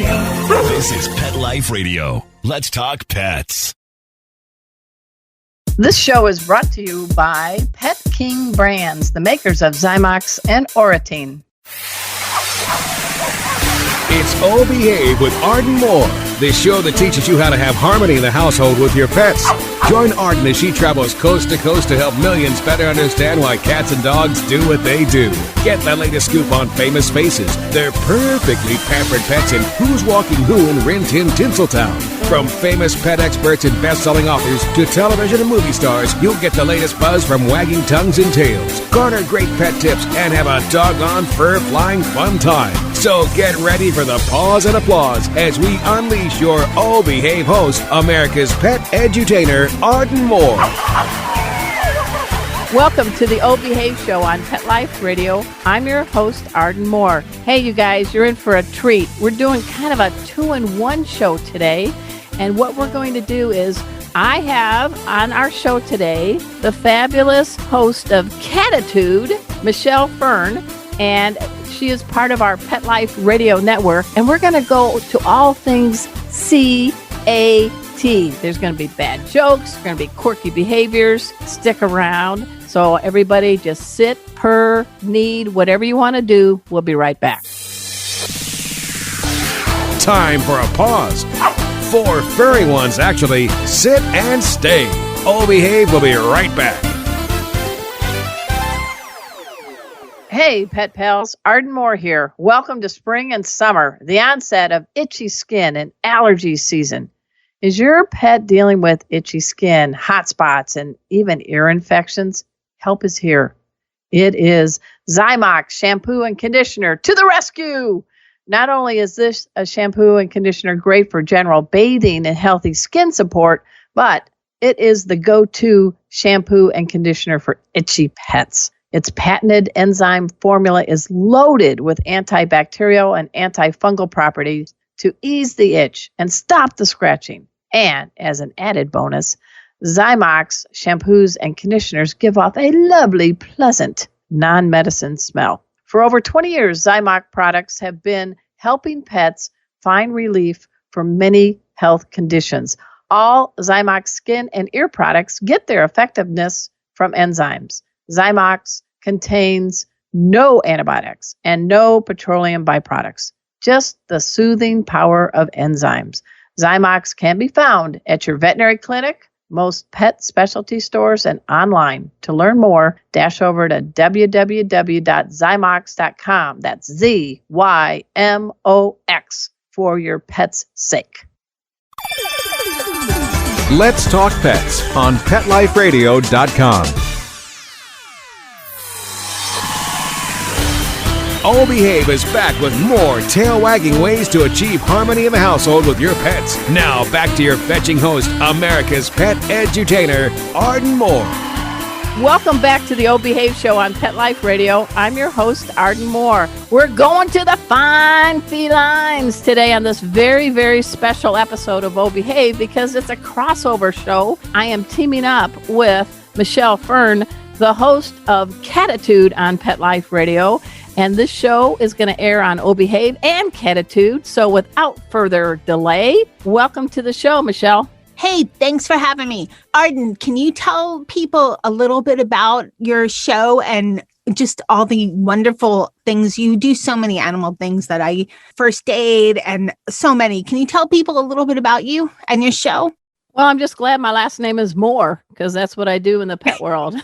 This is Pet Life Radio. Let's talk pets. This show is brought to you by Pet King Brands, the makers of Zymox and Oratine. It's Oh Behave with Arden Moore, the show that teaches you how to have harmony in the household with your pets. Join Arden as she travels coast to coast to help millions better understand why cats and dogs do what they do. Get the latest scoop on famous faces, their perfectly pampered pets, and who's walking who in Rin Tin Tinseltown. From famous pet experts and best-selling authors to television and movie stars, you'll get the latest buzz from wagging tongues and tails. Garner great pet tips and have a doggone fur-flying fun time. So get ready for the pause and applause as we unleash your Oh Behave host, America's pet edutainer, Arden Moore. Welcome to the Oh Behave Show on Pet Life Radio. I'm your host, Arden Moore. Hey, you guys, you're in for a treat. We're doing kind of a 2-in-1 show today. And what we're going to do is I have on our show today the fabulous host of Cattitude, Michelle Fern, and she is part of our Pet Life Radio Network. And we're going to go to all things C-A-T. There's going to be bad jokes, there's going to be quirky behaviors. Stick around. So everybody just sit, purr, knead, whatever you want to do. We'll be right back. Time for a pause. 4 furry ones actually sit and stay. Oh Behave will be right back. Hey, pet pals, Arden Moore here. Welcome to spring and summer, the onset of itchy skin and allergy season. Is your pet dealing with itchy skin, hot spots, and even ear infections? Help is here. It is Zymox shampoo and conditioner to the rescue. Not only is this a shampoo and conditioner great for general bathing and healthy skin support, but it is the go-to shampoo and conditioner for itchy pets. Its patented enzyme formula is loaded with antibacterial and antifungal properties to ease the itch and stop the scratching. And as an added bonus, Zymox shampoos and conditioners give off a lovely, pleasant, non-medicine smell. For over 20 years, Zymox products have been helping pets find relief from many health conditions. All Zymox skin and ear products get their effectiveness from enzymes. Zymox contains no antibiotics and no petroleum byproducts, just the soothing power of enzymes. Zymox can be found at your veterinary clinic, most pet specialty stores, and online. To learn more, dash over to www.zymox.com. That's ZYMOX for your pet's sake. Let's talk pets on PetLifeRadio.com. Oh Behave is back with more tail-wagging ways to achieve harmony in the household with your pets. Now, back to your fetching host, America's pet edutainer, Arden Moore. Welcome back to the Oh Behave Show on Pet Life Radio. I'm your host, Arden Moore. We're going to the fine felines today on this very, very special episode of Oh Behave because it's a crossover show. I am teaming up with Michelle Fern, the host of Cattitude on Pet Life Radio. And this show is going to air on Oh Behave and Catitude. So without further delay, welcome to the show, Michelle. Hey, thanks for having me. Arden, can you tell people a little bit about your show and just all the wonderful things? You do so many animal things that I first aid and so many. Can you tell people a little bit about you and your show? Well, I'm just glad my last name is Moore because that's what I do in the pet world.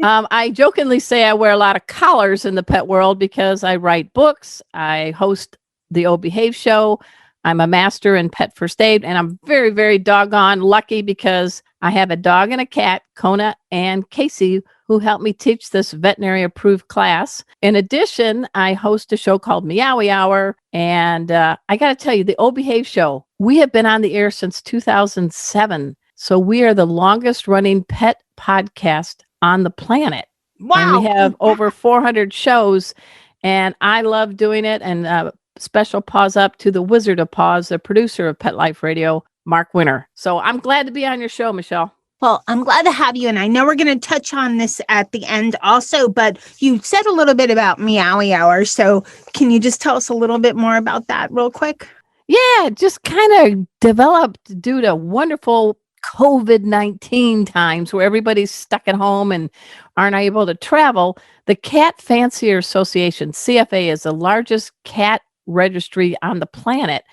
I jokingly say I wear a lot of collars in the pet world because I write books, I host the Oh Behave Show, I'm a master in pet first aid, and I'm very, very doggone lucky because I have a dog and a cat, Kona and Casey, who helped me teach this veterinary approved class. In addition, I host a show called Meowie Hour, and I got to tell you, the Oh Behave Show, we have been on the air since 2007, so we are the longest running pet podcast on the planet. Wow. And we have over 400 shows, and I love doing it. And special paws up to the Wizard of Paws, the producer of Pet Life Radio, Mark Winter. So I'm glad to be on your show, Michelle. Well, I'm glad to have you. And I know we're going to touch on this at the end also, but you said a little bit about Meowie Hour. So can you just tell us a little bit more about that real quick? Yeah, just kind of developed due to wonderful COVID-19 times where everybody's stuck at home and aren't able to travel. The Cat Fancier Association, CFA, is the largest cat registry on the planet.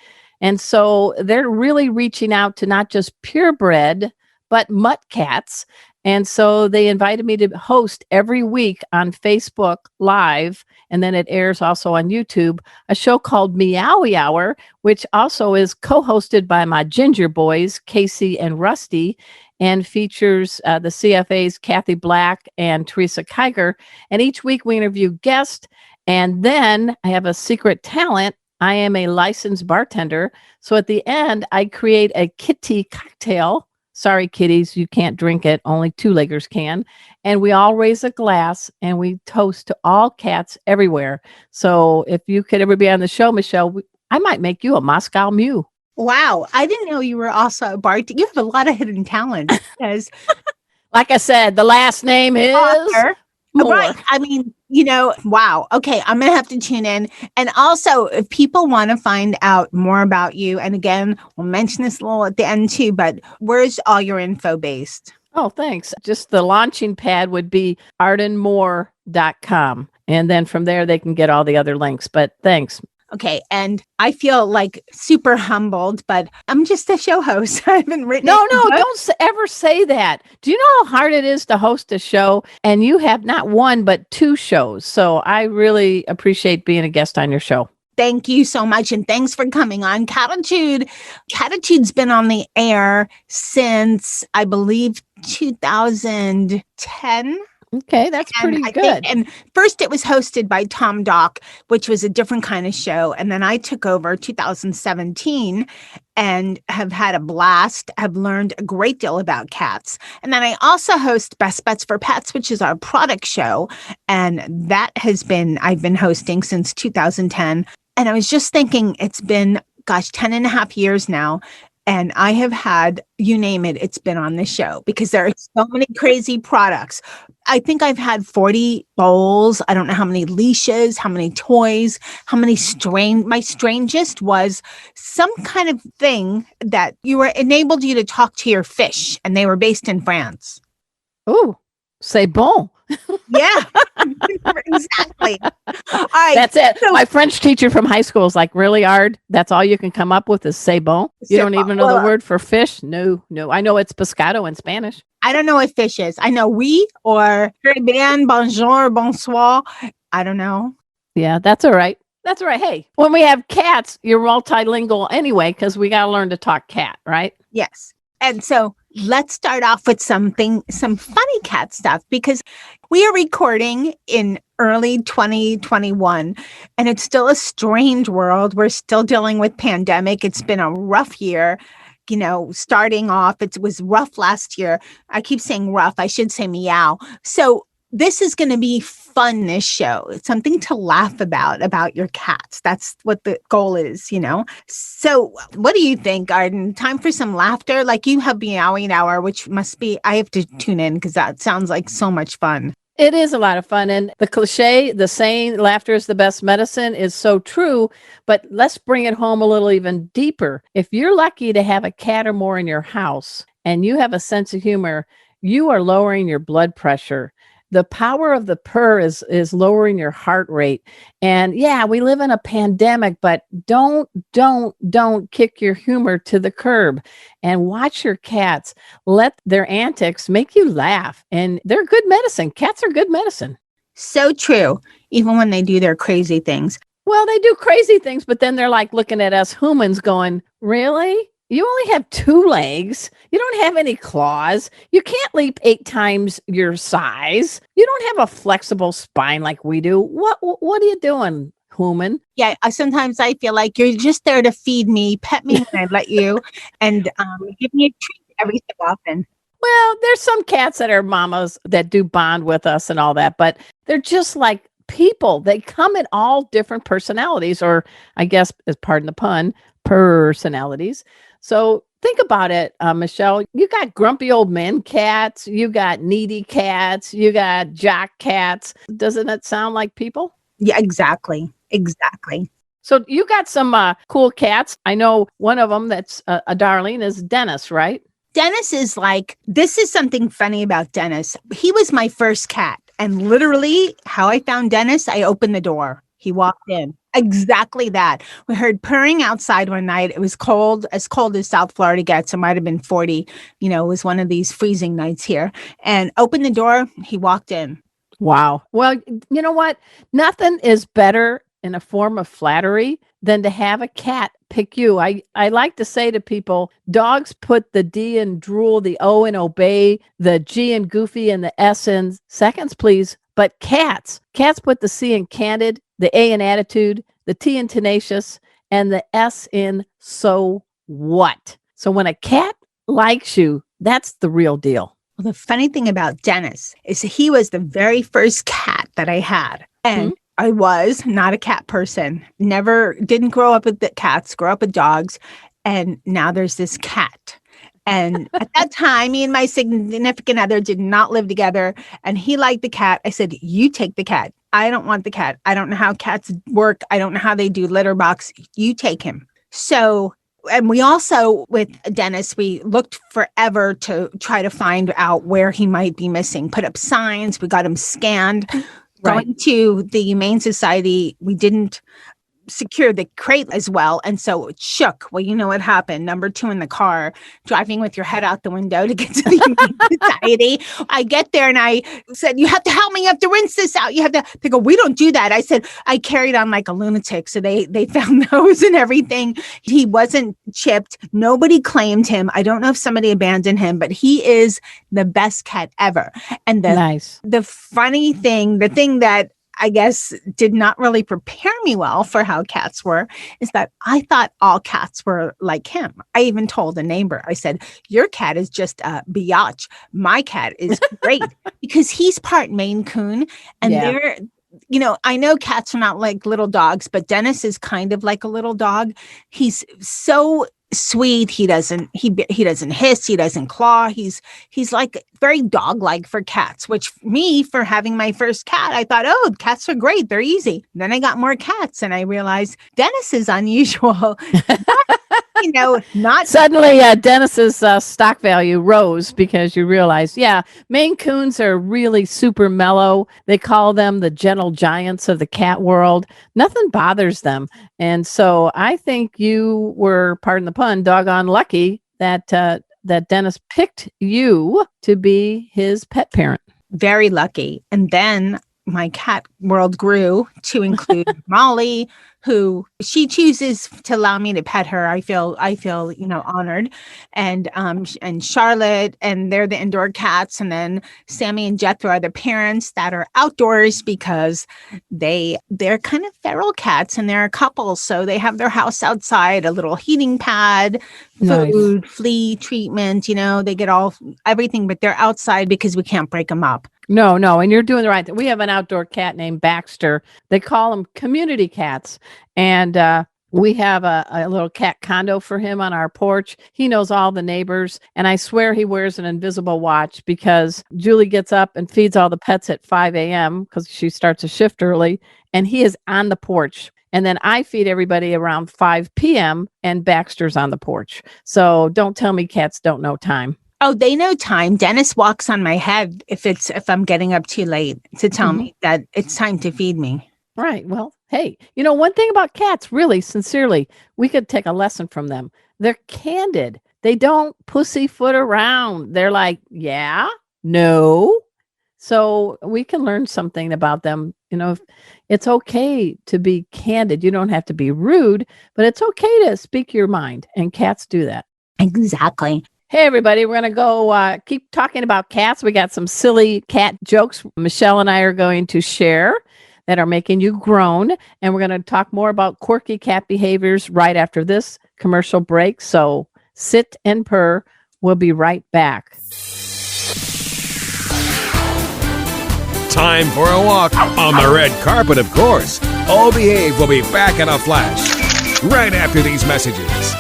And so they're really reaching out to not just purebred, but mutt cats. And so they invited me to host every week on Facebook Live, and then it airs also on YouTube, a show called Meowie Hour, which also is co-hosted by my ginger boys, Casey and Rusty, and features the CFA's Kathy Black and Teresa Kiger. And each week we interview guests, and then I have a secret talent. I am a licensed bartender. So at the end, I create a kitty cocktail. Sorry, kitties, you can't drink it. Only two-leggers can. And we all raise a glass and we toast to all cats everywhere. So if you could ever be on the show, Michelle, I might make you a Moscow Mew. Wow. I didn't know you were also a bartender. You have a lot of hidden talent because like I said, the last name is Moore. Right. I mean, wow. Okay. I'm going to have to tune in. And also, if people want to find out more about you, and again, we'll mention this a little at the end too, but where's all your info based? Oh, thanks. Just the launching pad would be ardenmore.com. And then from there, they can get all the other links. But thanks. Okay. And I feel like super humbled, but I'm just a show host. I haven't written. No, don't ever say that. Do you know how hard it is to host a show? And you have not one, but two shows. So I really appreciate being a guest on your show. Thank you so much. And thanks for coming on Catitude. Catitude's been on the air since, I believe, 2010. Okay, that's pretty good. And first it was hosted by Tom Dock, which was a different kind of show. And then I took over 2017 and have had a blast. Have learned a great deal about cats. And then I also host Best Bets for Pets, which is our product show. And that I've been hosting since 2010. And I was just thinking it's been, 10 and a half years now. And I have had, you name it, it's been on the show because there are so many crazy products. I think I've had 40 bowls. I don't know how many leashes, how many toys, how many my strangest was some kind of thing that enabled you to talk to your fish, and they were based in France. Oh, c'est bon. Yeah, exactly. All right. That's it. So, my French teacher from high school is like, really, Ard? That's all you can come up with is c'est bon? You don't even know the word for fish? No. I know it's pescado in Spanish. I don't know what fish is. I know oui or très bien, bonjour, bonsoir. I don't know. Yeah, that's all right. That's all right. Hey, when we have cats, you're multilingual anyway, because we got to learn to talk cat, right? Yes. And so let's start off with some funny cat stuff, because we are recording in early 2021 and it's still a strange world. We're still dealing with pandemic. It's been a rough year. Starting off, it was rough last year. I keep saying rough. I should say meow. So this is going to be fun, this show. It's something to laugh about your cats. That's what the goal is, So what do you think, Arden? Time for some laughter? Like you have Meowing Hour, which must be, I have to tune in because that sounds like so much fun. It is a lot of fun. And the cliche, the saying, laughter is the best medicine, is so true. But let's bring it home a little even deeper. If you're lucky to have a cat or more in your house and you have a sense of humor, you are lowering your blood pressure. The power of the purr is lowering your heart rate. And yeah, we live in a pandemic, but don't kick your humor to the curb and watch your cats. Let their antics make you laugh. And they're good medicine. Cats are good medicine. So true. Even when they do their crazy things. Well, they do crazy things, but then they're like looking at us humans going, really? You only have 2 legs. You don't have any claws. You can't leap 8 times your size. You don't have a flexible spine like we do. What are you doing, human? Yeah, sometimes I feel like you're just there to feed me, pet me when I let you, and give me a treat every so often. Well, there's some cats that are mamas that do bond with us and all that, but they're just like people. They come in all different personalities, or I guess, as pardon the pun, personalities. So think about it, Michelle. You got grumpy old men cats. You got needy cats. You got jock cats. Doesn't it sound like people? Yeah, exactly. Exactly. So you got some cool cats. I know one of them that's a darling is Dennis, right? Dennis is like, this is something funny about Dennis. He was my first cat. And literally how I found Dennis, I opened the door. He walked in. Exactly that. We heard purring outside one night. It was cold as South Florida gets. It might have been 40. You know, it was one of these freezing nights here. And opened the door. He walked in. Wow. Well, you know what? Nothing is better in a form of flattery than to have a cat pick you. I like to say to people, dogs put the D in drool, the O in obey, the G in goofy, and the S in seconds, please. But cats put the C in candid, the A in attitude, the T in tenacious, and the S in so what? So when a cat likes you, that's the real deal. Well, the funny thing about Dennis is he was the very first cat that I had. And I was not a cat person. Didn't grow up with the cats, grew up with dogs. And now there's this cat. And at that time, me and my significant other did not live together. And he liked the cat. I said, you take the cat. I don't want the cat. I don't know how cats work. I don't know how they do litter box. You take him. So, and we also, with Dennis, we looked forever to try to find out where he might be missing. Put up signs. We got him scanned. Right. Going to the Humane Society, we didn't secure the crate as well. And so it shook. Well, you know what happened. Number 2 in the car, driving with your head out the window to get to the Humane Society. I get there and I said, you have to help me. You have to rinse this out. You have to, they go, we don't do that. I said, I carried on like a lunatic. So they found those and everything. He wasn't chipped. Nobody claimed him. I don't know if somebody abandoned him, but he is the best cat ever. And the funny thing, the thing that I guess did not really prepare me well for how cats were, is that I thought all cats were like him. I even told a neighbor, I said, your cat is just a biatch. My cat is great because he's part Maine Coon. And they're, you know, I know cats are not like little dogs, but Dennis is kind of like a little dog. He's so sweet. He doesn't hiss. He doesn't claw. He's like very dog-like for cats, which me, for having my first cat, I thought, oh, cats are great. They're easy. Then I got more cats and I realized Dennis is unusual. You know, not suddenly Dennis's stock value rose because you realize, Maine Coons are really super mellow. They call them the gentle giants of the cat world. Nothing bothers them. And so I think you were, pardon the pun, doggone lucky that Dennis picked you to be his pet parent. Very lucky. And then my cat world grew to include Molly, who she chooses to allow me to pet her. I feel, you know, honored. And Charlotte, and they're the indoor cats. And then Sammy and Jethro are the parents that are outdoors because they're kind of feral cats and they're a couple. So they have their house outside, a little heating pad, food, flea treatment, you know, they get everything, but they're outside because we can't break them up. No, and you're doing the right thing. We have an outdoor cat named Baxter. They call them community cats. And we have a little cat condo for him on our porch. He knows all the neighbors. And I swear he wears an invisible watch because Julie gets up and feeds all the pets at 5 a.m. because she starts a shift early. And he is on the porch. And then I feed everybody around 5 p.m. and Baxter's on the porch. So don't tell me cats don't know time. Oh, they know time. Dennis walks on my head if I'm getting up too late to tell me that it's time to feed me. Right. Well, hey, you know, one thing about cats, really, sincerely, we could take a lesson from them. They're candid. They don't pussyfoot around. They're like, yeah, no. So we can learn something about them. You know, it's okay to be candid. You don't have to be rude, but it's okay to speak your mind. And cats do that. Exactly. Hey, everybody, we're going to go keep talking about cats. We got some silly cat jokes Michelle and I are going to share that are making you groan. And we're going to talk more about quirky cat behaviors right after this commercial break. So sit and purr. We'll be right back. Time for a walk on the red carpet, of course. All Behave will be back in a flash right after these messages.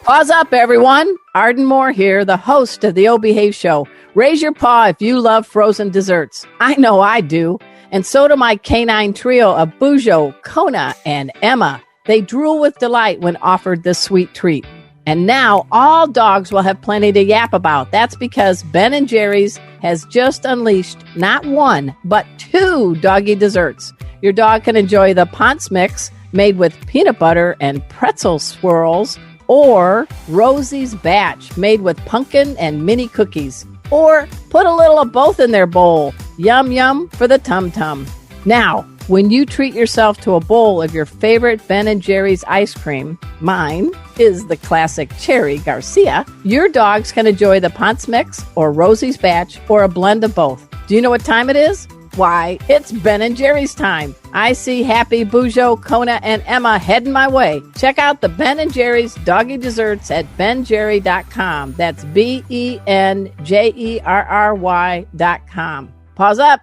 Pause up, everyone. Arden Moore here, the host of the O Behave Show. Raise your paw if you love frozen desserts. I know I do. And so do my canine trio of Bujo, Kona, and Emma. They drool with delight when offered this sweet treat. And now all dogs will have plenty to yap about. That's because Ben & Jerry's has just unleashed not one, but 2 doggy desserts. Your dog can enjoy the Ponce Mix made with peanut butter and pretzel swirls, or Rosie's Batch made with pumpkin and mini cookies. Or put a little of both in their bowl. Yum, yum for the tum-tum. Now, when you treat yourself to a bowl of your favorite Ben & Jerry's ice cream, mine is the classic Cherry Garcia, your dogs can enjoy the Ponce Mix or Rosie's Batch or a blend of both. Do you know what time it is? Why, it's Ben & Jerry's time. I see happy Bujo, Kona, and Emma heading my way. Check out the Ben & Jerry's doggy desserts at benjerry.com. That's BenJerry.com. Pause up.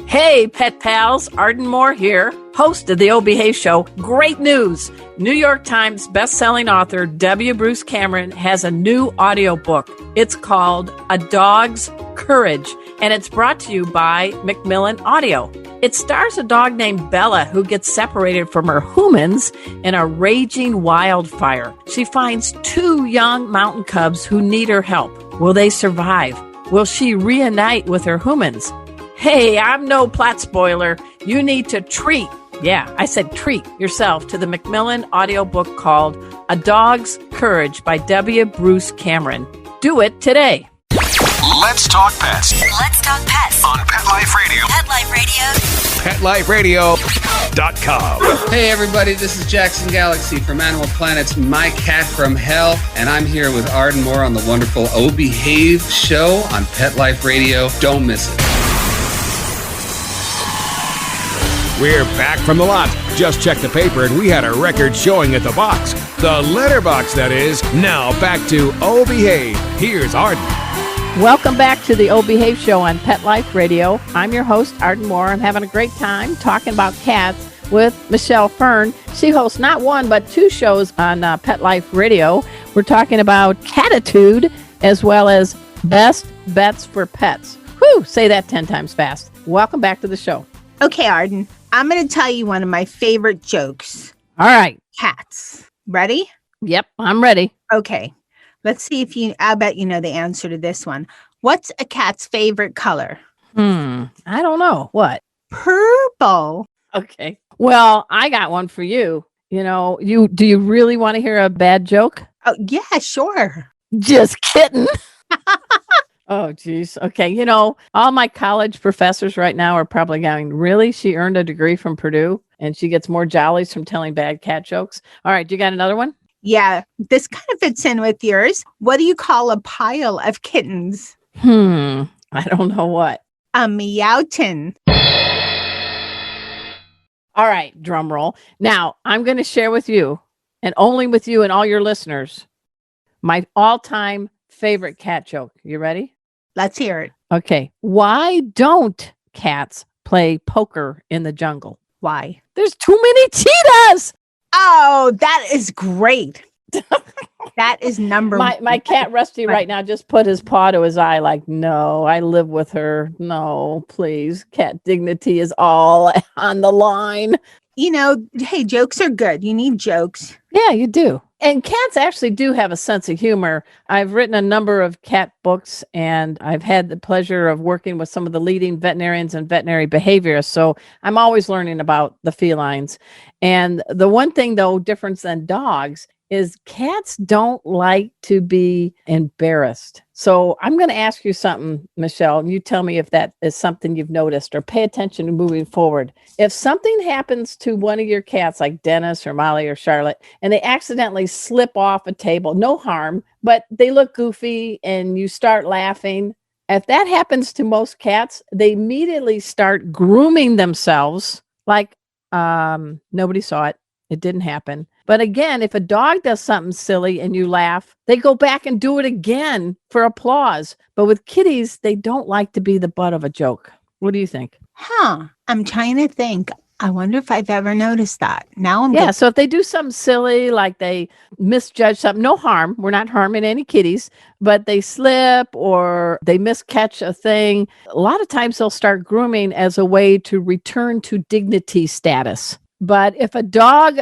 Hey, pet pals, Arden Moore here, host of the O Behave Show. Great news! New York Times bestselling author W. Bruce Cameron has a new audiobook. It's called A Dog's Courage, and it's brought to you by Macmillan Audio. It stars a dog named Bella who gets separated from her humans in a raging wildfire. She finds 2 young mountain cubs who need her help. Will they survive? Will she reunite with her humans? Hey, I'm no plot spoiler. You need to treat yourself to the Macmillan audiobook called A Dog's Courage by W. Bruce Cameron. Do it today. Let's talk pets. Let's talk pets On Pet Life Radio. Pet Life Radio. PetLifeRadio.com. Hey everybody, this is Jackson Galaxy from Animal Planet's My Cat from Hell, and I'm here with Arden Moore on the wonderful O Behave show on Pet Life Radio. Don't miss it. We're back from the lot. Just checked the paper and we had a record showing at the box. The letterbox, that is. Now back to O Behave. Here's Arden. Welcome back to the O Behave Show on Pet Life Radio. I'm your host, Arden Moore. I'm having a great time talking about cats with Michelle Fern. She hosts not one, but 2 shows on Pet Life Radio. We're talking about Cattitude as well as Best Bets for Pets. Whew, say that 10 times fast. Welcome back to the show. Okay, Arden, I'm going to tell you one of my favorite jokes. All right. Cats. Ready? Yep, I'm ready. Okay. Let's see if I bet you know the answer to this one. What's a cat's favorite color? I don't know. What? Purple. Okay. Well, I got one for you. You know, do you really want to hear a bad joke? Oh, yeah, sure. Just kidding. Oh, geez. Okay. You know, all my college professors right now are probably going, really? She earned a degree from Purdue and she gets more jollies from telling bad cat jokes. All right. You got another one? Yeah, this kind of fits in with yours. What do you call a pile of kittens? I don't know what. A meowton. All right. Drum roll. Now, I'm going to share with you, and only with you and all your listeners, my all-time favorite cat joke. You ready? Let's hear it. Okay. Why don't cats play poker in the jungle? Why? There's too many cheetahs. Oh, that is great. That is number one. My cat Rusty right now just put his paw to his eye like, no, I live with her. No, please. Cat dignity is all on the line. You know, hey, jokes are good. You need jokes. Yeah, you do. And cats actually do have a sense of humor. I've written a number of cat books, and I've had the pleasure of working with some of the leading veterinarians and veterinary behaviorists. So I'm always learning about the felines. And the one thing, though, different than dogs is cats don't like to be embarrassed. So I'm going to ask you something, Michelle, and you tell me if that is something you've noticed or pay attention to moving forward. If something happens to one of your cats, like Dennis or Molly or Charlotte, and they accidentally slip off a table, no harm, but they look goofy and you start laughing. If that happens to most cats, they immediately start grooming themselves like nobody saw it. It didn't happen. But again, if a dog does something silly and you laugh, they go back and do it again for applause. But with kitties, they don't like to be the butt of a joke. What do you think? I'm trying to think. I wonder if I've ever noticed that. Now I'm Yeah, so if they do something silly, like they misjudge something, no harm. We're not harming any kitties, but they slip or they miscatch a thing. A lot of times they'll start grooming as a way to return to dignity status. But if a dog,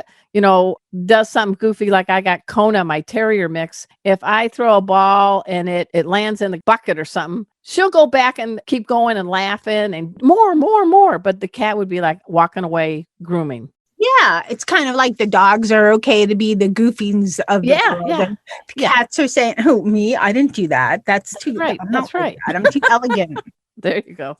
does something goofy, like I got Kona, my terrier mix, if I throw a ball and it lands in the bucket or something, she'll go back and keep going and laughing and more. But the cat would be like walking away grooming. Yeah, it's kind of like the dogs are okay to be the goofies of the world. Yeah. And the cats are saying, "Oh, me, I didn't do that. That's too right. I'm That's not like right. that. I'm too elegant." There you go.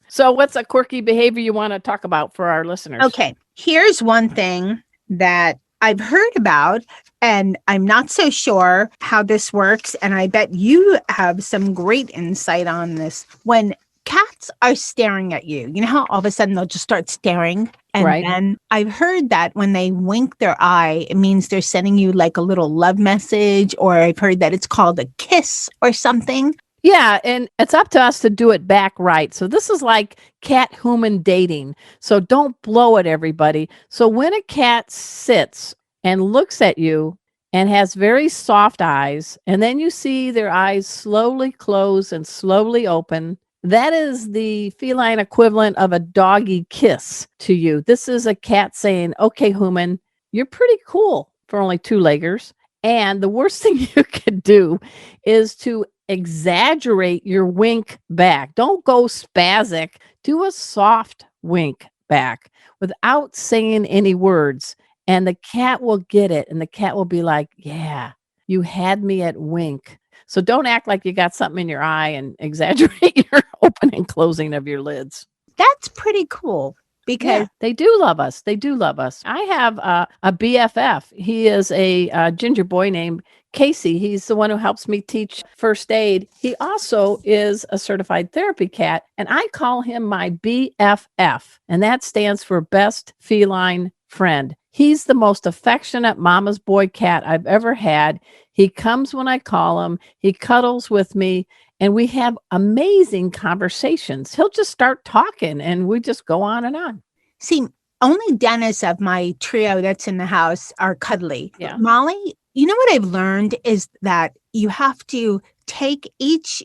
So what's a quirky behavior you want to talk about for our listeners? Okay, here's one thing that I've heard about, and I'm not so sure how this works, and I bet you have some great insight on this. When cats are staring at you, you know how all of a sudden they'll just start staring? And then I've heard that when they wink their eye, it means they're sending you like a little love message, or I've heard that it's called a kiss or something. Yeah, and it's up to us to do it back right. So this is like cat-human dating. So don't blow it, everybody. So when a cat sits and looks at you and has very soft eyes, and then you see their eyes slowly close and slowly open, that is the feline equivalent of a doggy kiss to you. This is a cat saying, okay, human, you're pretty cool for only two-leggers. And the worst thing you could do is to exaggerate your wink back. Don't go spastic. Do a soft wink back without saying any words. And the cat will get it. And the cat will be like, yeah, you had me at wink. So don't act like you got something in your eye and exaggerate your open and closing of your lids. That's pretty cool. Because they do love us. I have a BFF. He is a ginger boy named Casey. He's the one who helps me teach first aid. He also is a certified therapy cat, and I call him my BFF, and that stands for best feline friend. He's the most affectionate mama's boy cat I've ever had. He comes when I call him. He cuddles with me. And we have amazing conversations. He'll just start talking and we just go on and on. See, only Dennis of my trio that's in the house are cuddly. Yeah. Molly, you know what I've learned is that you have to take each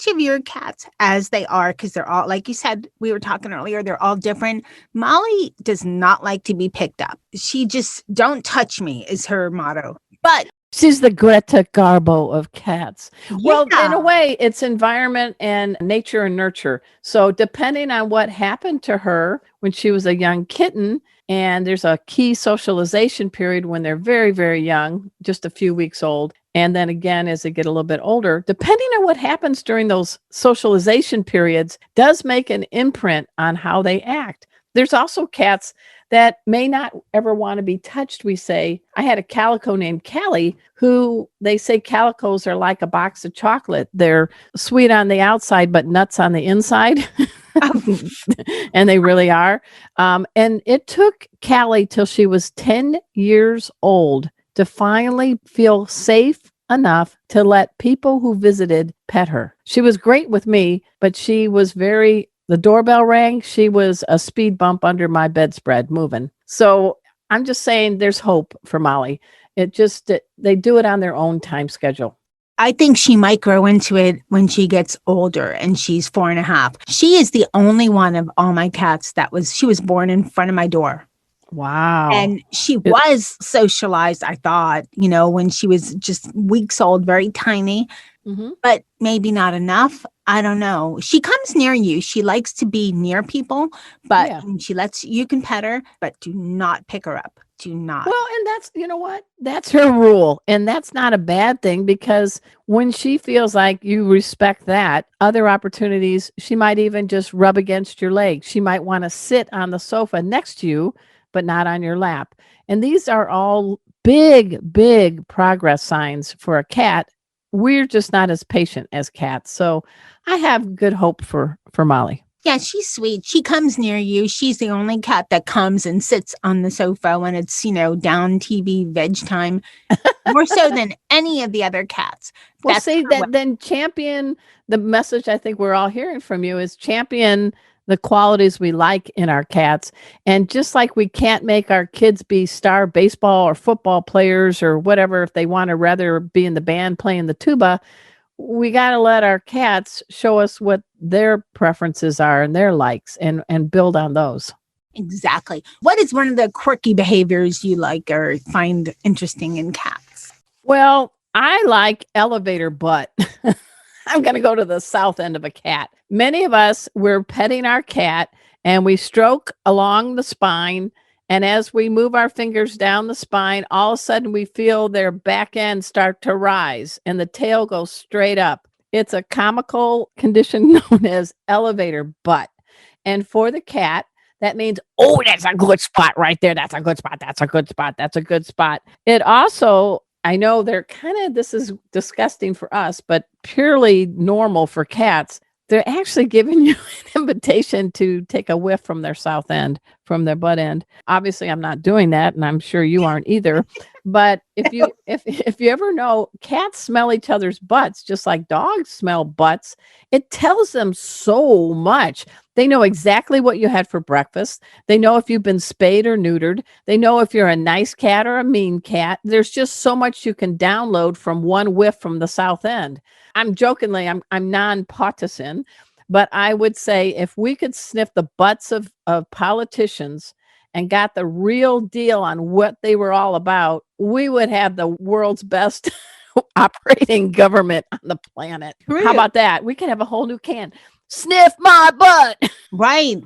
of your cats as they are, because they're all, like you said, we were talking earlier, they're all different. Molly does not like to be picked up. She just, don't touch me is her motto. But she's the Greta Garbo of cats. Yeah. Well, in a way, it's environment and nature and nurture. So depending on what happened to her when she was a young kitten, and there's a key socialization period when they're very, very young, just a few weeks old. And then again, as they get a little bit older, depending on what happens during those socialization periods, does make an imprint on how they act. There's also cats that may not ever want to be touched. We say, I had a calico named Callie, who they say calicos are like a box of chocolate. They're sweet on the outside, but nuts on the inside. And they really are. And it took Callie till she was 10 years old to finally feel safe enough to let people who visited pet her. She was great with me, but she was the doorbell rang, she was a speed bump under my bedspread moving. So I'm just saying there's hope for Molly. They do it on their own time schedule. I think she might grow into it when she gets older and she's 4.5. She is the only one of all my cats she was born in front of my door. Wow. And she was socialized, I thought, when she was just weeks old, very tiny, but maybe not enough. I don't know. She comes near you. She likes to be near people, but you can pet her, but do not pick her up. Do not. Well, and that's, you know what? That's her rule. And that's not a bad thing, because when she feels like you respect that, other opportunities, she might even just rub against your leg. She might want to sit on the sofa next to you, but not on your lap. And these are all big, big progress signs for a cat. We're just not as patient as cats. So I have good hope for Molly. Yeah, she's sweet. She comes near you. She's the only cat that comes and sits on the sofa when it's, down TV veg time, more so than any of the other cats. Well, then champion the message I think we're all hearing from you is champion the qualities we like in our cats. And just like we can't make our kids be star baseball or football players or whatever, if they want to rather be in the band playing the tuba, we got to let our cats show us what their preferences are and their likes and build on those. Exactly. What is one of the quirky behaviors you like or find interesting in cats? Well, I like elevator butt. I'm going to go to the south end of a cat. Many of us, we're petting our cat and we stroke along the spine. And as we move our fingers down the spine, all of a sudden we feel their back end start to rise and the tail goes straight up. It's a comical condition known as elevator butt. And for the cat, that means, oh, that's a good spot right there. That's a good spot. That's a good spot. That's a good spot. It also, I know they're kind of, this is disgusting for us, but purely normal for cats. They're actually giving you an invitation to take a whiff from their south end, from their butt end. Obviously, I'm not doing that, and I'm sure you aren't either. But if you ever know, cats smell each other's butts just like dogs smell butts. It tells them so much. They know exactly what you had for breakfast. They know if you've been spayed or neutered. They know if you're a nice cat or a mean cat. There's just so much you can download from one whiff from the south end. I'm jokingly, I'm non-partisan, but I would say if we could sniff the butts of politicians and got the real deal on what they were all about, we would have the world's best operating government on the planet. True. How about that? We could have a whole new can. Sniff my butt. Right.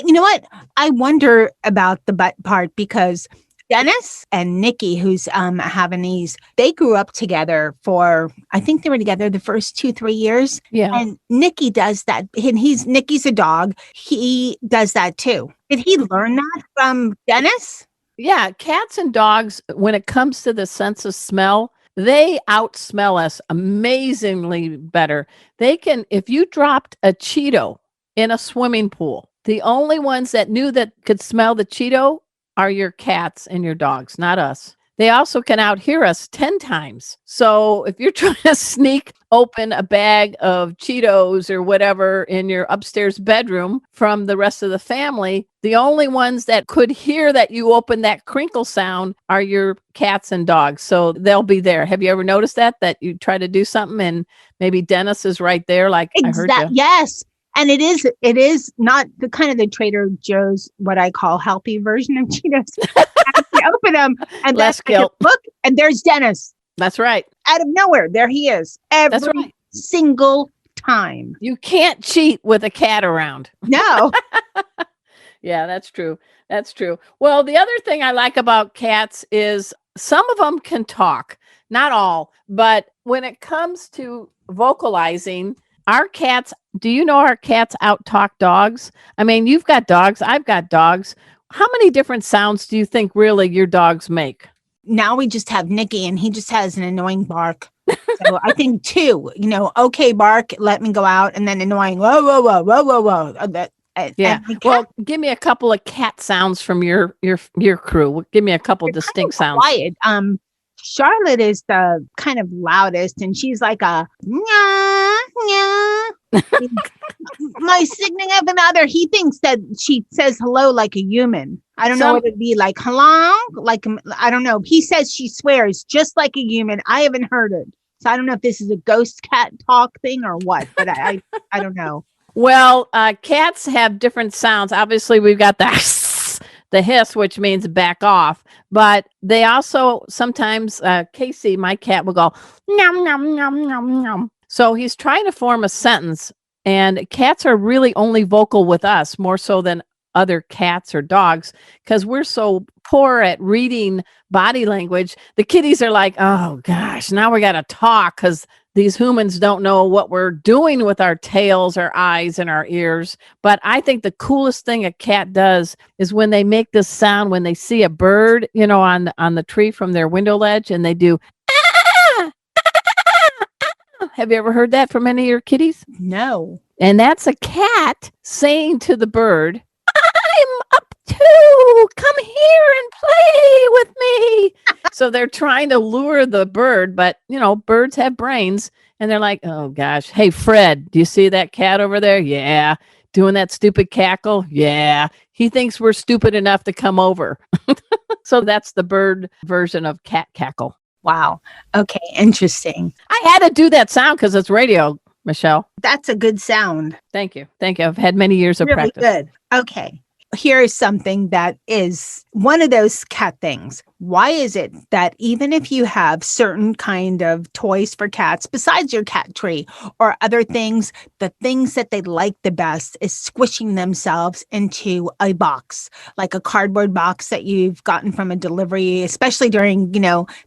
You know what? I wonder about the butt part because Dennis and Nikki, who's Havanese, they grew up together for, I think they were together the first 2-3 years. Yeah. And Nikki does that. And Nikki's a dog. He does that too. Did he learn that from Dennis? Yeah. Cats and dogs, when it comes to the sense of smell, they outsmell us amazingly better. They can, if you dropped a Cheeto in a swimming pool, the only ones that knew that could smell the Cheeto are your cats and your dogs, not us. They also can outhear us 10 times. So if you're trying to sneak open a bag of Cheetos or whatever in your upstairs bedroom from the rest of the family, the only ones that could hear that you open that crinkle sound are your cats and dogs. So they'll be there. Have you ever noticed that you try to do something and maybe Dennis is right there? Like, I heard you. Yes. And it is not the kind of the Trader Joe's, what I call healthy version of Cheetos. You open them and less guilt. Look, and there's Dennis. That's right. Out of nowhere, there he is. Every single time. You can't cheat with a cat around. No. Yeah, that's true. That's true. Well, the other thing I like about cats is some of them can talk. Not all, but when it comes to vocalizing, our cats, do you know our cats out-talk dogs? I mean, you've got dogs. I've got dogs. How many different sounds do you think really your dogs make? Now we just have Nikki and he just has an annoying bark. So I think 2, okay, bark, let me go out. And then annoying, whoa, whoa, whoa, whoa, whoa, whoa. Yeah. Well, give me a couple of cat sounds from your crew. Give me a couple distinct sounds. Quiet. Charlotte is the kind of loudest, and she's like a nya, nya. My significant other, he thinks that she says hello like a human. I don't know what it'd be like. Hello, like I don't know. He says she swears just like a human. I haven't heard it, so I don't know if this is a ghost cat talk thing or what. But I don't know. Well, cats have different sounds. Obviously, we've got the hiss, which means back off. But they also sometimes, Casey, my cat, will go, nom, nom, nom, nom, nom. So he's trying to form a sentence. And cats are really only vocal with us more so than other cats or dogs because we're so poor at reading body language. The kitties are like, oh, gosh, now we got to talk because these humans don't know what we're doing with our tails, our eyes, and our ears. But I think the coolest thing a cat does is when they make this sound, when they see a bird, on the tree from their window ledge, and they do, ah, ah. Have you ever heard that from any of your kitties? No. And that's a cat saying to the bird, I'm up too. Come here and play with me. So they're trying to lure the bird, but birds have brains and they're like, oh gosh, hey Fred, do you see that cat over there? Yeah. Doing that stupid cackle? Yeah. He thinks we're stupid enough to come over. So that's the bird version of cat cackle. Wow. Okay. Interesting. I had to do that sound because it's radio, Michelle. That's a good sound. Thank you. Thank you. I've had many years of Really practice. good. Okay. Here is something that is one of those cat things. Why is it that even if you have certain kind of toys for cats besides your cat tree or other things, the things that they like the best is squishing themselves into a box, like a cardboard box that you've gotten from a delivery, especially during,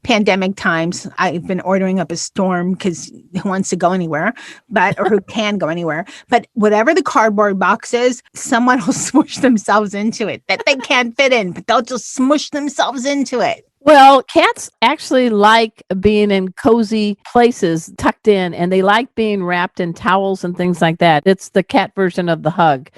pandemic times. I've been ordering up a storm because who wants to go anywhere, or who can go anywhere. But whatever the cardboard box is, someone will smush themselves into it that they can't fit in, but they'll just smush themselves into it. Well, cats actually like being in cozy places tucked in, and they like being wrapped in towels and things like that. It's the cat version of the hug.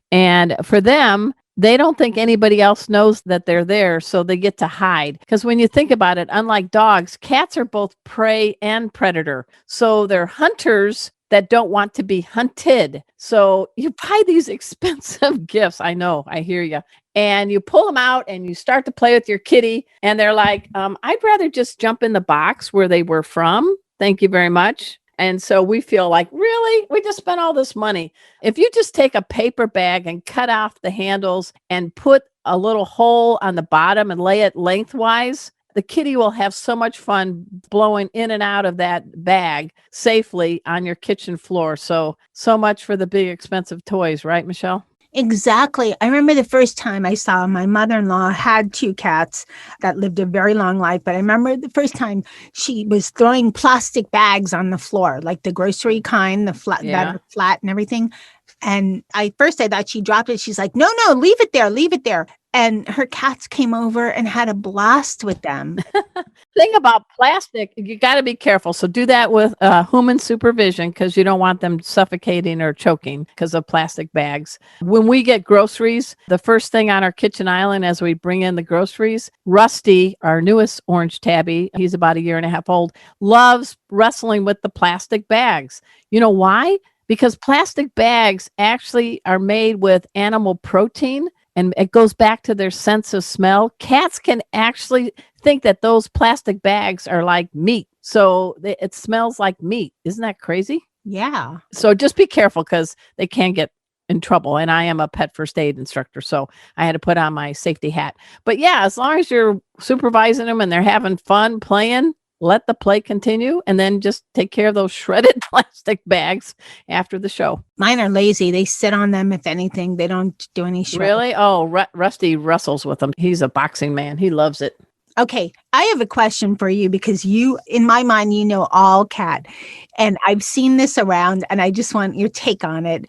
And for them, they don't think anybody else knows that they're there, so they get to hide. Because when you think about it, unlike dogs, cats are both prey and predator. So they're hunters that don't want to be hunted. So you buy these expensive gifts. I know, I hear you. And you pull them out and you start to play with your kitty. And they're like, I'd rather just jump in the box where they were from. Thank you very much. And so we feel like, really? We just spent all this money. If you just take a paper bag and cut off the handles and put a little hole on the bottom and lay it lengthwise, the kitty will have so much fun blowing in and out of that bag safely on your kitchen floor. So much for the big expensive toys, right, Michelle? Exactly. I remember the first time I saw my mother-in-law had 2 cats that lived a very long life. But I remember the first time she was throwing plastic bags on the floor, like the grocery kind, the flat, that are flat and everything. And I thought she dropped it. She's like, no, leave it there. Leave it there. And her cats came over and had a blast with them. Thing about plastic, you got to be careful. So do that with human supervision because you don't want them suffocating or choking because of plastic bags. When we get groceries, the first thing on our kitchen island as we bring in the groceries, Rusty, our newest orange tabby, he's about 1.5 years old, loves wrestling with the plastic bags. You know why? Because plastic bags actually are made with animal protein. And it goes back to their sense of smell. Cats can actually think that those plastic bags are like meat. So it smells like meat. Isn't that crazy? Yeah. So just be careful because they can get in trouble. And I am a pet first aid instructor, so I had to put on my safety hat. But yeah, as long as you're supervising them and they're having fun playing, let the play continue, and then just take care of those shredded plastic bags after the show. Mine are lazy. They sit on them. If anything, they don't do any shred. Really? Oh, Rusty wrestles with them. He's a boxing man. He loves it. Okay. I have a question for you because you, in my mind, you know all cat. And I've seen this around and I just want your take on it.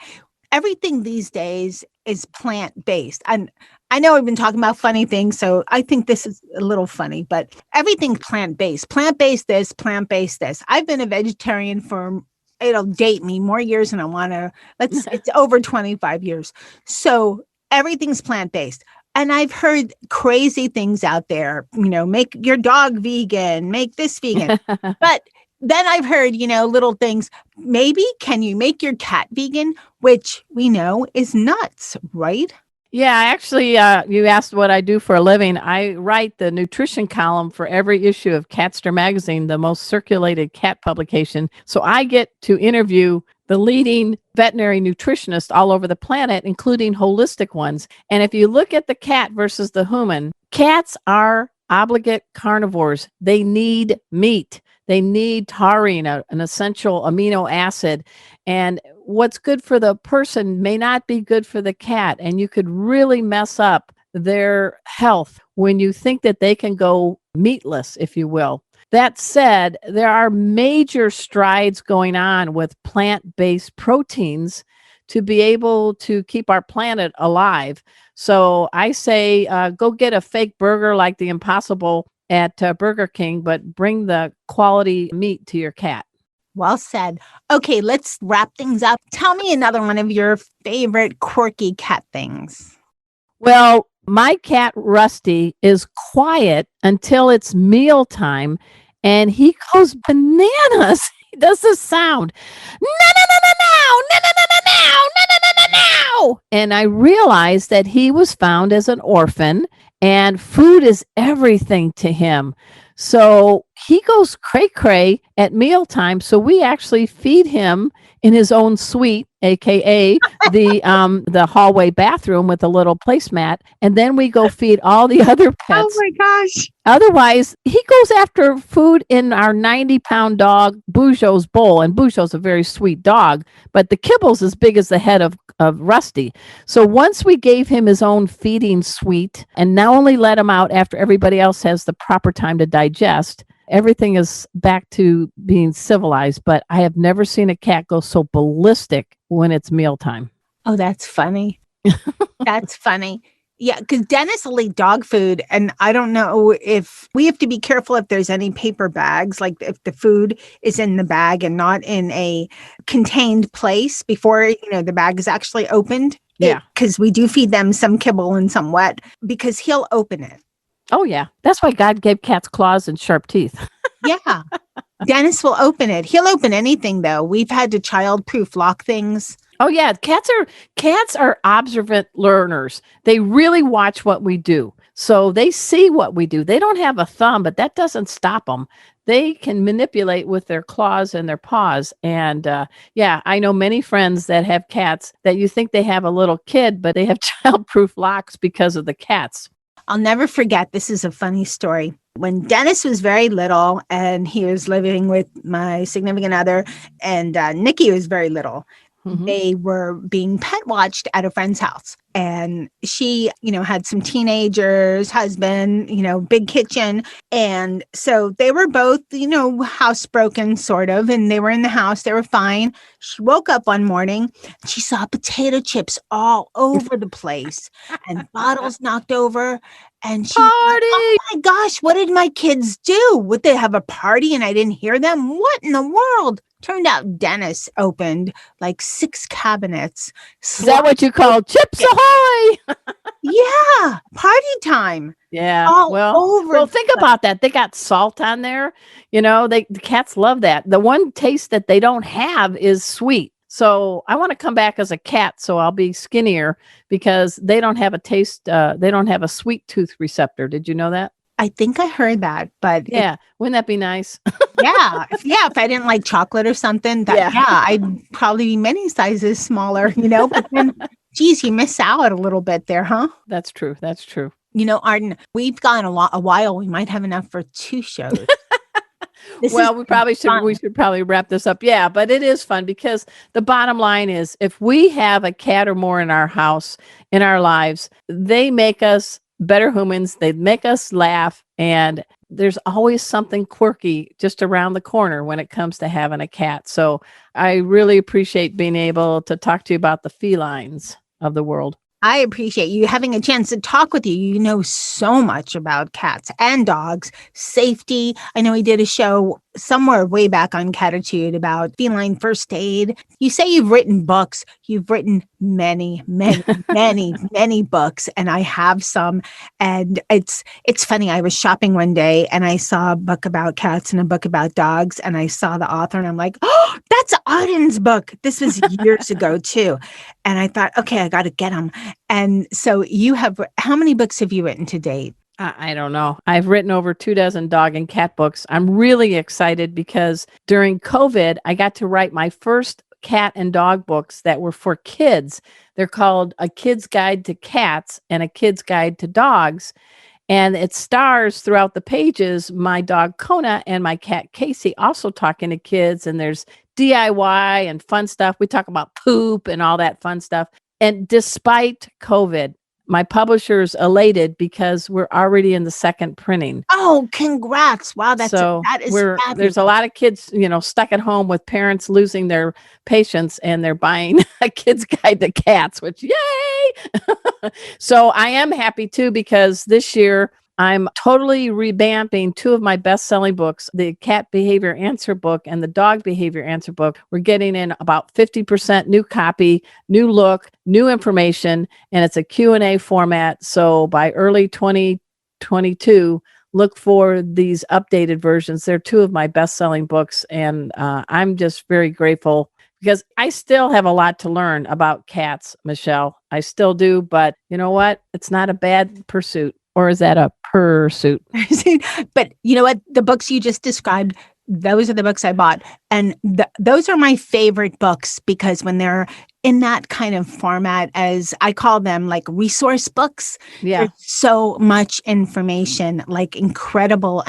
Everything these days is plant-based. And I know I've been talking about funny things, so I think this is a little funny, but everything's plant-based. Plant-based this, plant-based this. I've been a vegetarian for, it'll date me more years than I want to. It's over 25 years. So everything's plant-based. And I've heard crazy things out there, make your dog vegan, make this vegan. But then I've heard, little things. Maybe can you make your cat vegan, which we know is nuts, right? Yeah, actually, you asked what I do for a living. I write the nutrition column for every issue of Catster magazine, the most circulated cat publication. So I get to interview the leading veterinary nutritionists all over the planet, including holistic ones. And if you look at the cat versus the human, cats are obligate carnivores. They need meat. They need taurine, an essential amino acid. And what's good for the person may not be good for the cat. And you could really mess up their health when you think that they can go meatless, if you will. That said, there are major strides going on with plant-based proteins to be able to keep our planet alive. So I say, go get a fake burger like the Impossible at Burger King, but bring the quality meat to your cat. Well said. Okay, let's wrap things up. Tell me another one of your favorite quirky cat things. Well, my cat Rusty is quiet until it's mealtime, and he goes bananas. He does this sound. No, no, no, no, no, no, no, no, no, no, no, no, no, no, no. And I realized that he was found as an orphan and food is everything to him. So he goes cray cray at mealtime. So we actually feed him in his own suite, aka the hallway bathroom with a little placemat, and then we go feed all the other pets. Oh my gosh. Otherwise, he goes after food in our 90-pound dog Bujo's bowl, and Bujo's a very sweet dog, but the kibble's as big as the head of Rusty. So once we gave him his own feeding suite, and now only let him out after everybody else has the proper time to digest, everything is back to being civilized. But I have never seen a cat go so ballistic when it's mealtime. Oh, that's funny. That's funny. Yeah, because Dennis will eat dog food, and I don't know if we have to be careful if there's any paper bags, like if the food is in the bag and not in a contained place before, the bag is actually opened. Yeah. Because we do feed them some kibble and some wet, because he'll open it. Oh, yeah. That's why God gave cats claws and sharp teeth. Yeah. Dennis will open it. He'll open anything, though. We've had to child-proof lock things. Oh yeah, cats are observant learners. They really watch what we do. So they see what we do. They don't have a thumb, but that doesn't stop them. They can manipulate with their claws and their paws. And I know many friends that have cats that you think they have a little kid, but they have child-proof locks because of the cats. I'll never forget. This is a funny story. When Dennis was very little and he was living with my significant other, and Nikki was very little, they were being pet watched at a friend's house. And she, had some teenagers, husband, big kitchen. And so they were both, housebroken sort of, and they were in the house. They were fine. She woke up one morning. She saw potato chips all over the place and bottles knocked over. And she's like, oh my gosh, what did my kids do? Would they have a party and I didn't hear them? What in the world? Turned out Dennis opened like 6 cabinets. Is that what you call chips ahoy? Yeah, party time. Yeah. All over. Well, think about that. They got salt on there. The cats love that. The one taste that they don't have is sweet. So I want to come back as a cat, so I'll be skinnier because they don't have a taste. They don't have a sweet tooth receptor. Did you know that? I think I heard that, but yeah, wouldn't that be nice? Yeah. If I didn't like chocolate or something, I'd probably be many sizes smaller, but then, geez, you miss out a little bit there, huh? That's true. That's true. Arden, we've gone a while. We might have enough for 2 shows. We should probably wrap this up. Yeah, but it is fun because the bottom line is if we have a cat or more in our house, in our lives, they make us better humans. They make us laugh. And there's always something quirky just around the corner when it comes to having a cat. So I really appreciate being able to talk to you about the felines of the world. I appreciate you having a chance to talk with you. You know so much about cats and dogs, safety. I know we did a show somewhere way back on Cattitude about feline first aid. You say you've written books. You've written many, many, many, many books, and I have some. And it's funny. I was shopping one day and I saw a book about cats and a book about dogs, and I saw the author and I'm like, oh, that's Arden's book. This was years ago too. And I thought, okay, I got to get them. And so how many books have you written to date? I don't know. I've written over 24 dog and cat books. I'm really excited because during COVID, I got to write my first cat and dog books that were for kids. They're called A Kid's Guide to Cats and A Kid's Guide to Dogs. And it stars throughout the pages my dog Kona and my cat Casey also talking to kids. And there's DIY and fun stuff. We talk about poop and all that fun stuff. And despite COVID, my publisher's elated because we're already in the second printing. Oh, congrats. Wow, that is fabulous. There's a lot of kids, stuck at home with parents losing their patience and they're buying A Kid's Guide to Cats, which yay! So I am happy too because this year I'm totally revamping 2 of my best-selling books, the Cat Behavior Answer book and the Dog Behavior Answer book. We're getting in about 50% new copy, new look, new information, and it's a Q&A format. So by early 2022, look for these updated versions. They're 2 of my best-selling books, and I'm just very grateful because I still have a lot to learn about cats, Michelle. I still do, but you know what? It's not a bad pursuit. Or is that a pursuit? But you know what? The books you just described, those are the books I bought. And those are my favorite books because when they're in that kind of format, as I call them, like resource books, there's so much information, like an incredible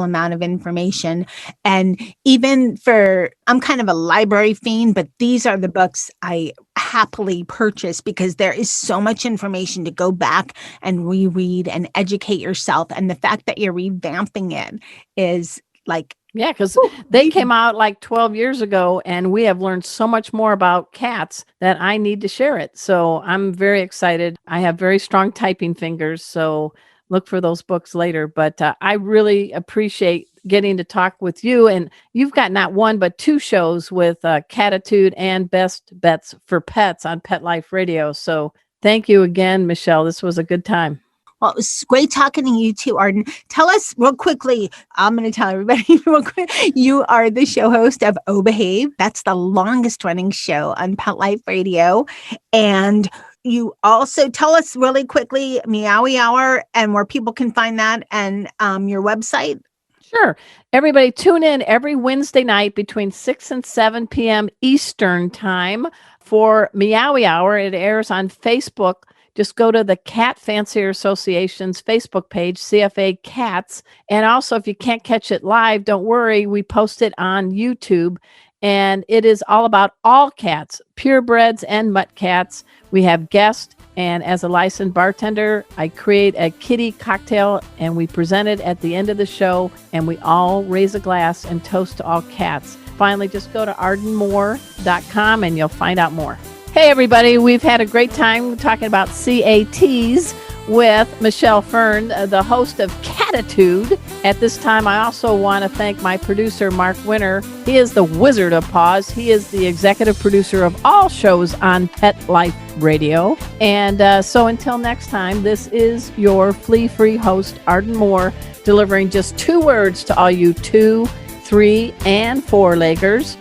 amount of information. And even I'm kind of a library fiend, but these are the books I happily purchase because there is so much information to go back and reread and educate yourself. And the fact that you're revamping it is like, yeah, because they came out like 12 years ago, and we have learned so much more about cats that I need to share it. So I'm very excited. I have very strong typing fingers, so look for those books later. But I really appreciate getting to talk with you. And you've got not one, but two shows with Cattitude and Best Bets for Pets on Pet Life Radio. So thank you again, Michelle. This was a good time. Well, it was great talking to you too, Arden. Tell us real quickly, I'm going to tell everybody real quick, you are the show host of Oh Behave. That's the longest running show on Pet Life Radio. And you also tell us really quickly, Meowie Hour and where people can find that and your website. Sure. Everybody tune in every Wednesday night between 6 and 7 p.m. Eastern time for Meowie Hour. It airs on Facebook. Just go to the Cat Fancier Association's Facebook page, CFA Cats. And also, if you can't catch it live, don't worry. We post it on YouTube. And it is all about all cats, purebreds and mutt cats. We have guests. And as a licensed bartender, I create a kitty cocktail and we present it at the end of the show. And we all raise a glass and toast to all cats. Finally, just go to ardenmoore.com and you'll find out more. Hey, everybody. We've had a great time talking about CATs with Michelle Fern, the host of Cattitude. At this time, I also want to thank my producer, Mark Winter. He is the Wizard of Paws. He is the executive producer of all shows on Pet Life Radio. And so until next time, this is your flea-free host, Arden Moore, delivering just 2 words to all you 2, 3, and 4-leggers.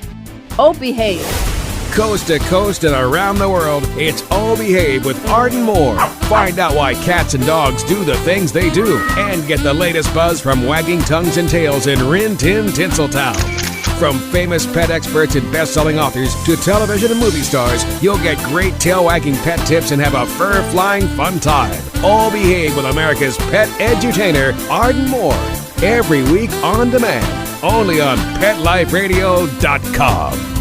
Oh, behave. Coast to coast and around the world, it's Oh Behave with Arden Moore. Find out why cats and dogs do the things they do and get the latest buzz from wagging tongues and tails in Rin Tin Tinseltown. From famous pet experts and best-selling authors to television and movie stars, you'll get great tail-wagging pet tips and have a fur-flying fun time. Oh Behave with America's pet edutainer, Arden Moore. Every week on demand, only on PetLifeRadio.com.